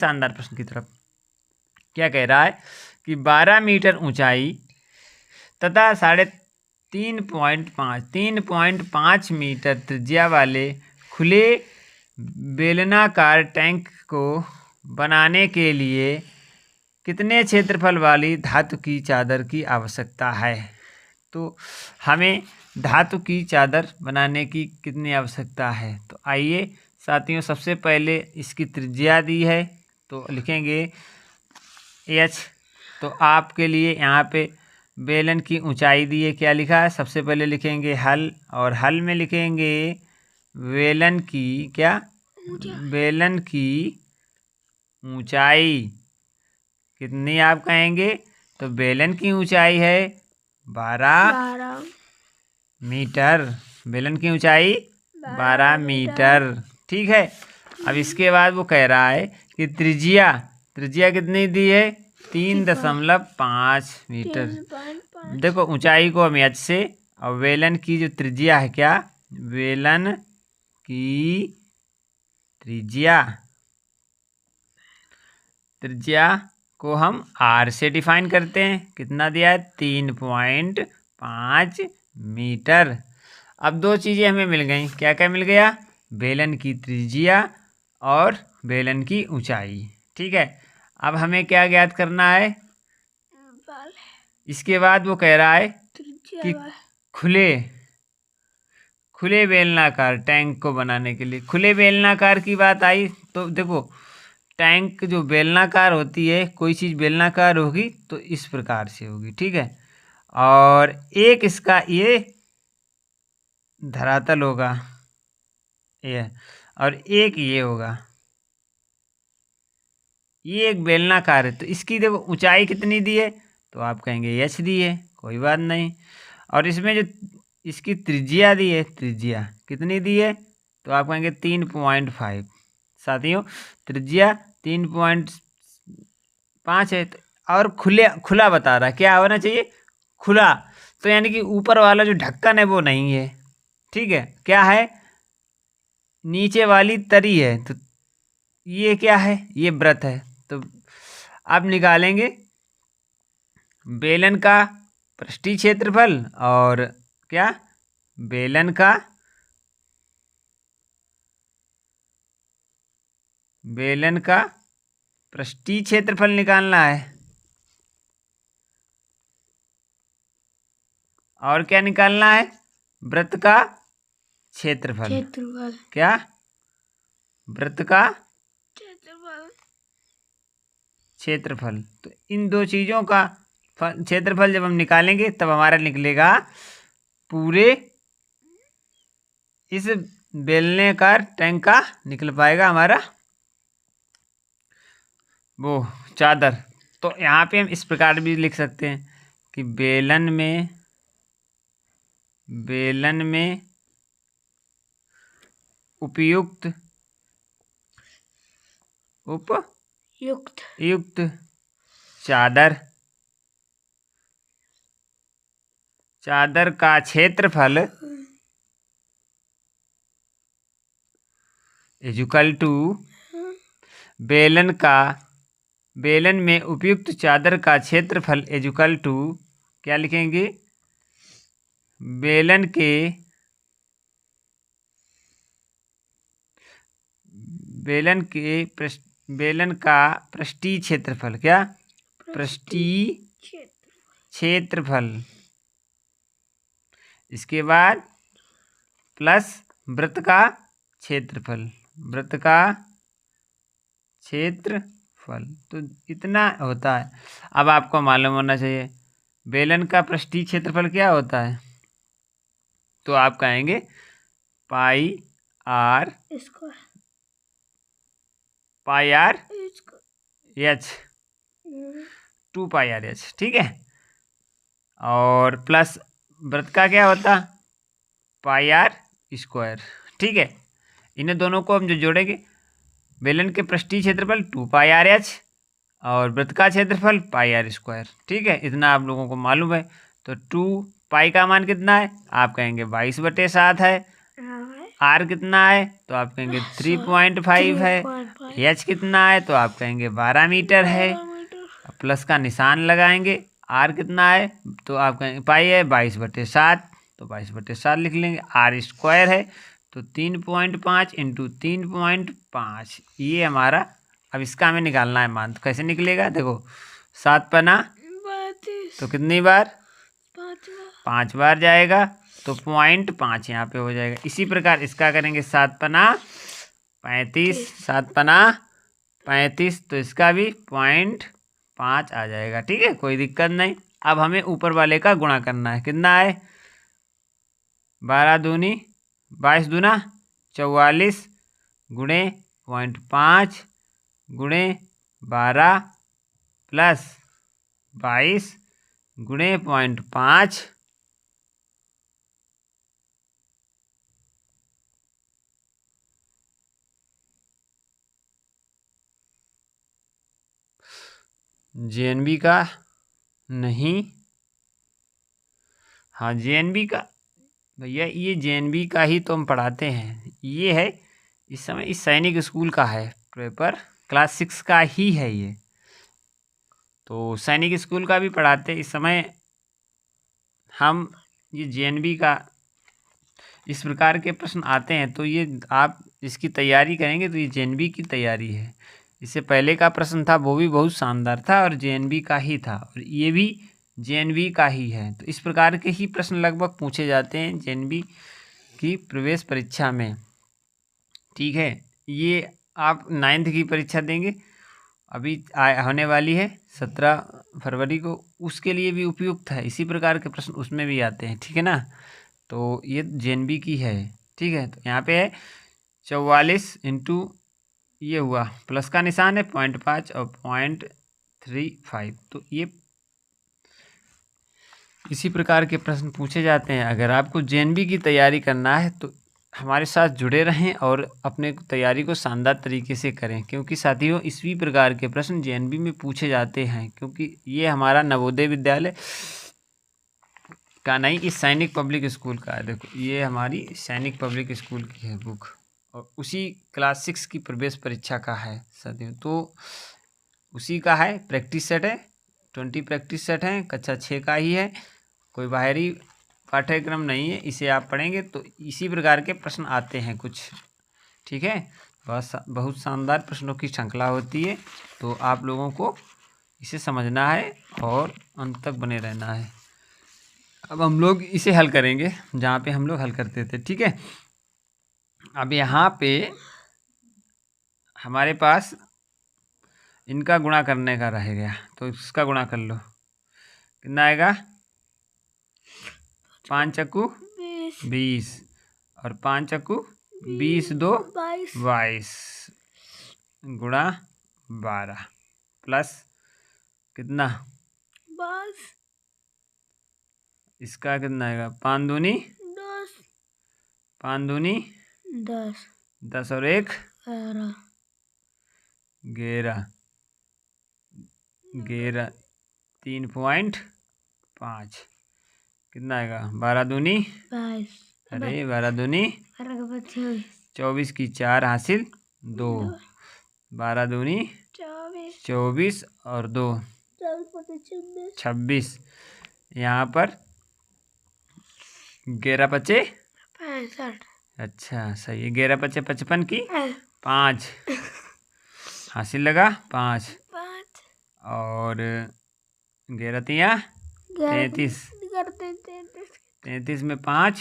शानदार प्रश्न की तरफ। क्या कह रहा है कि 12 मीटर ऊंचाई तथा 3.5 मीटर त्रिज्या वाले खुले बेलनाकार टैंक को बनाने के लिए कितने क्षेत्रफल वाली धातु की चादर की आवश्यकता है। तो हमें धातु की चादर बनाने की कितनी आवश्यकता है। तो आइए साथियों, सबसे पहले इसकी त्रिज्या दी है तो लिखेंगे h। तो आपके लिए यहाँ पे बेलन की ऊंचाई दी है, क्या लिखा है, सबसे पहले लिखेंगे हल, और हल में लिखेंगे बेलन की क्या, बेलन की ऊंचाई कितनी आप कहेंगे। तो बेलन की ऊंचाई है 12 मीटर। बेलन की ऊंचाई 12 मीटर, ठीक है। अब इसके बाद वो कह रहा है कि त्रिज्या कितनी दी है, 3.5 मीटर। देखो ऊंचाई को हम h से, और बेलन की जो त्रिज्या है क्या, बेलन की त्रिज्या को हम r से डिफाइन करते हैं। कितना दिया है, 3.5 मीटर। अब दो चीज़ें हमें मिल गई, क्या क्या मिल गया, बेलन की त्रिज्या और बेलन की ऊंचाई, ठीक है। अब हमें क्या ज्ञात करना है। इसके बाद वो कह रहा है कि खुले बेलनाकार टैंक को बनाने के लिए, खुले बेलनाकार की बात आई तो देखो टैंक जो बेलनाकार होती है, कोई चीज़ बेलनाकार होगी तो इस प्रकार से होगी, ठीक है। और एक इसका ये धरातल होगा ये, और एक ये होगा, ये एक बेलनाकार है। तो इसकी देखो ऊंचाई कितनी दी है, तो आप कहेंगे h दी है, कोई बात नहीं। और इसमें जो इसकी त्रिज्या दी है, त्रिज्या कितनी दी है, तो आप कहेंगे 3.5। साथियों त्रिज्या 3.5 है, और खुला बता रहा है, क्या होना चाहिए, खुला। तो यानी कि ऊपर वाला जो ढक्कन है वो नहीं है, ठीक है। क्या है, नीचे वाली तरी है। तो ये क्या है, ये वृत्त है। तो अब निकालेंगे बेलन का पृष्ठीय क्षेत्रफल और क्या, बेलन का पृष्ठीय क्षेत्रफल निकालना है, और क्या निकालना है, वृत्त का क्षेत्रफल। क्या, वृत्त का क्षेत्रफल। तो इन दो चीज़ों का क्षेत्रफल जब हम निकालेंगे तब हमारा निकलेगा पूरे इस बेलनाकार टैंक का निकल पाएगा हमारा वो चादर। तो यहाँ पे हम इस प्रकार भी लिख सकते हैं कि बेलन में उपयुक्त चादर का क्षेत्रफल इक्वल टू बेलन में उपयुक्त चादर का क्षेत्रफल इक्वल टू, क्या लिखेंगे, बेलन का पृष्ठीय क्षेत्रफल, क्या, पृष्ठीय क्षेत्रफल। इसके बाद प्लस वृत्त का क्षेत्रफल, तो इतना होता है। अब आपको मालूम होना चाहिए बेलन का पृष्ठीय क्षेत्रफल क्या होता है। तो आप कहेंगे पाई आर एच, 2πr/h, ठीक है। और प्लस वृत्त का क्या होता, πr², ठीक है। इन्हें दोनों को हम जो जोड़ेंगे, बेलन के पृष्ठीय क्षेत्रफल 2πr/h और वृत्त का क्षेत्रफल πr², ठीक है। इतना आप लोगों को मालूम है। तो 2 पाई का मान कितना है, आप कहेंगे 22/7 है, आर कितना है तो आप कहेंगे 3.5 है। एच कितना है तो आप कहेंगे 12 मीटर है। प्लस का निशान लगाएंगे। आर कितना है तो आप कहेंगे पाई है 22/7, तो 22/7 लिख लेंगे। आर स्क्वायर है तो 3.5 इंटू 3.5 ये हमारा। अब इसका हमें निकालना है मान, तो कैसे निकलेगा देखो 7 पना तो कितनी बार 5 बार जाएगा तो 0.5 यहाँ पे हो जाएगा। इसी प्रकार इसका करेंगे 7 पना 35, 7 पना 35 तो इसका भी 0.5 आ जाएगा। ठीक है, कोई दिक्कत नहीं। अब हमें ऊपर वाले का गुणा करना है। कितना है 12 दूनी 22 दूना 44 गुणे 0.5 गुणे 12 प्लस 22 गुणे 0.5 जेएनबी का नहीं, हाँ जेएनबी का भैया, ये जेएनबी का ही तो हम पढ़ाते हैं। ये है इस समय इस सैनिक स्कूल का है पेपर, क्लास 6 का ही है ये। तो सैनिक स्कूल का भी पढ़ाते इस समय हम। ये जेएनबी का इस प्रकार के प्रश्न आते हैं तो ये आप इसकी तैयारी करेंगे तो ये जेएनबी की तैयारी है। इससे पहले का प्रश्न था वो भी बहुत शानदार था और जेएनबी का ही था, और ये भी जेएनबी का ही है। तो इस प्रकार के ही प्रश्न लगभग पूछे जाते हैं जेएनबी की प्रवेश परीक्षा में। ठीक है, ये आप 9th की परीक्षा देंगे अभी होने वाली है 17 फरवरी को, उसके लिए भी उपयुक्त है। इसी प्रकार के प्रश्न उसमें भी आते हैं। ठीक है ना, तो ये जेएनबी की है। ठीक है, तो यहाँ पे है 44 इंटू ये हुआ प्लस का निशान है 0.5 और 0.35, तो ये इसी प्रकार के प्रश्न पूछे जाते हैं। अगर आपको जेएनबी की तैयारी करना है तो हमारे साथ जुड़े रहें और अपने तैयारी को शानदार तरीके से करें, क्योंकि साथियों इसी प्रकार के प्रश्न जेएनबी में पूछे जाते हैं। क्योंकि ये हमारा नवोदय विद्यालय का नहीं, इस सैनिक पब्लिक स्कूल का है। देखो ये हमारी सैनिक पब्लिक स्कूल की है बुक, और उसी क्लास 6 की प्रवेश परीक्षा का है साथियों। तो उसी का है, प्रैक्टिस सेट है, 20 प्रैक्टिस सेट है, कक्षा 6 का ही है, कोई बाहरी पाठ्यक्रम नहीं है। इसे आप पढ़ेंगे तो इसी प्रकार के प्रश्न आते हैं कुछ। ठीक है, बहुत शानदार प्रश्नों की श्रृंखला होती है, तो आप लोगों को इसे समझना है और अंत तक बने रहना है। अब हम लोग इसे हल करेंगे जहाँ पे हम लोग हल करते थे। ठीक है, अब यहाँ पे हमारे पास इनका गुणा करने का रह गया, तो इसका गुणा कर लो। कितना आएगा 5 चक्कू 20 और 5 चक्कू 20 2 22 गुणा 12 प्लस कितना 5 इसका कितना आएगा 5 दूनी 10 5 दूनी 10 10 और 1 11 11 3.5 कितना आएगा 12 दूनी 22 अरे 12 दूनी 24 की 4 हासिल 2 12 दूनी 24 और 2 26। यहाँ पर 11 पचे 65 अच्छा सही है, 11 पचे 55 की 5 हासिल लगा 5 और 11 तिया 33 33 में 5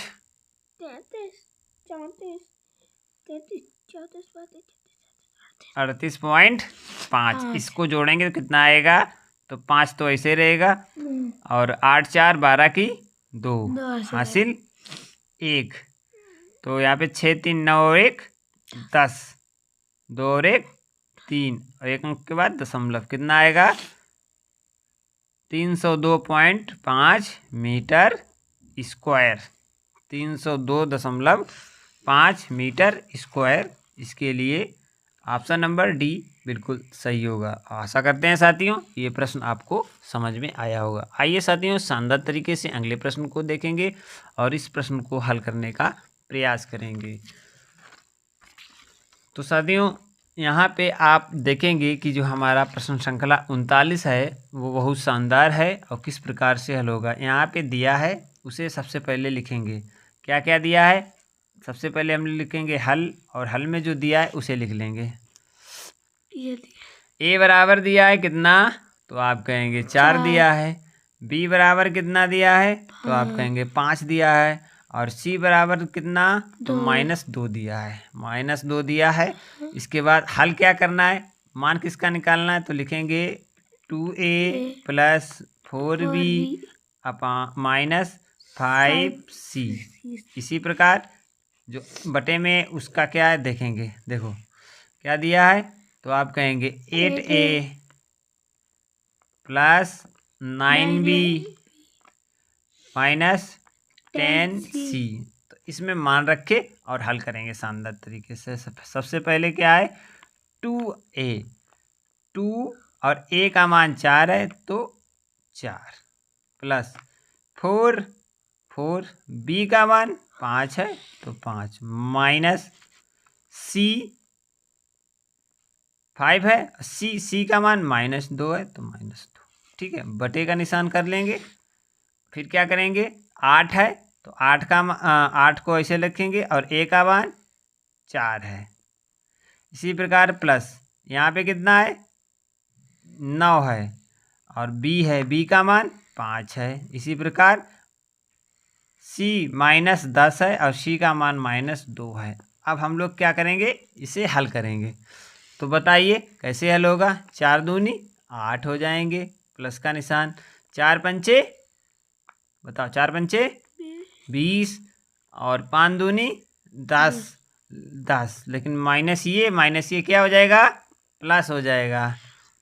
38.5 इसको जोड़ेंगे तो कितना आएगा, तो 5 तो ऐसे रहेगा और 8 4 12 की 2 हासिल 1, तो यहाँ पे 6 3 9 और 1 10 2 और 1 3 और 1 अंक के बाद दशमलव कितना आएगा 302.5 मीटर स्क्वायर 302.5 मीटर स्क्वायर। इसके लिए ऑप्शन नंबर डी बिल्कुल सही होगा। आशा करते हैं साथियों ये प्रश्न आपको समझ में आया होगा। आइए साथियों शानदार तरीके से अगले प्रश्न को देखेंगे और इस प्रश्न को हल करने का प्रयास करेंगे। तो साथियों यहाँ पे आप देखेंगे कि जो हमारा प्रश्न श्रृंखला 39 है वो बहुत शानदार है और किस प्रकार से हल होगा। यहाँ पे दिया है उसे सबसे पहले लिखेंगे। क्या क्या दिया है? सबसे पहले हम लिखेंगे हल, और हल में जो दिया है उसे लिख लेंगे। ये ए बराबर दिया है कितना? तो आप कहेंगे 4 दिया है। बी बराबर कितना दिया है? तो आप कहेंगे 5 दिया है। और सी बराबर कितना? तो -2 दिया है। -2 दिया है। इसके बाद हल क्या करना है? मान किसका निकालना है? तो लिखेंगे 2a + 4b - 5c। इसी प्रकार जो बटे में उसका क्या है देखेंगे। देखो क्या दिया है? तो आप कहेंगे 8a + 9b - 10c। तो इसमें मान रखे और हल करेंगे शानदार तरीके से। सबसे पहले क्या है? 2a, 2 और a का मान 4 है तो 4 + 4, 4, b का मान 5 है तो 5 -c 5 है, c का मान -2 है तो -2। ठीक है, बटे का निशान कर लेंगे। फिर क्या करेंगे? 8 है तो 8 को ऐसे लिखेंगे और a का मान 4 है। इसी प्रकार प्लस यहाँ पे कितना है? 9 है और b है, b का मान 5 है। इसी प्रकार c -10 है और c का मान -2 है। अब हम लोग क्या करेंगे? इसे हल करेंगे। तो बताइए कैसे हल होगा? 4 दूनी 8 हो जाएंगे, प्लस का निशान। 4 पंचे बताओ, 4 पंचे 20 और 5 दूनी 10, लेकिन माइनस ये क्या हो जाएगा? प्लस हो जाएगा।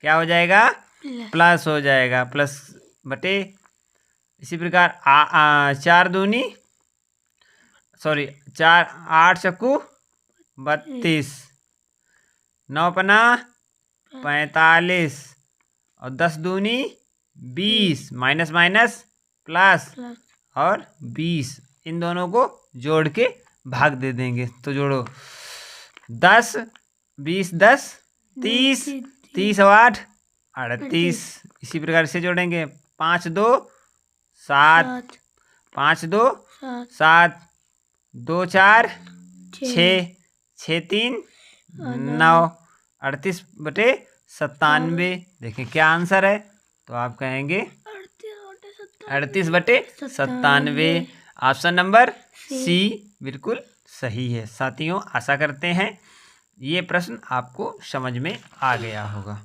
क्या हो जाएगा? प्लस हो जाएगा, प्लस बटे। इसी प्रकार 4 दूनी 8 चक्कू 32, 9 पना 45 और 10 दूनी 20, माइनस प्लस और 20। इन दोनों को जोड़ के भाग दे देंगे। तो जोड़ो 10, 20, 10, 30, 30 और 8 38। इसी प्रकार से जोड़ेंगे 5 2 7, 5 2 7, 2 4 6, 6 3 9, 38 बटे 97। देखें क्या आंसर है? तो आप कहेंगे 38 बटे 97। ऑप्शन नंबर सी बिल्कुल सही है। साथियों आशा करते हैं ये प्रश्न आपको समझ में आ गया होगा।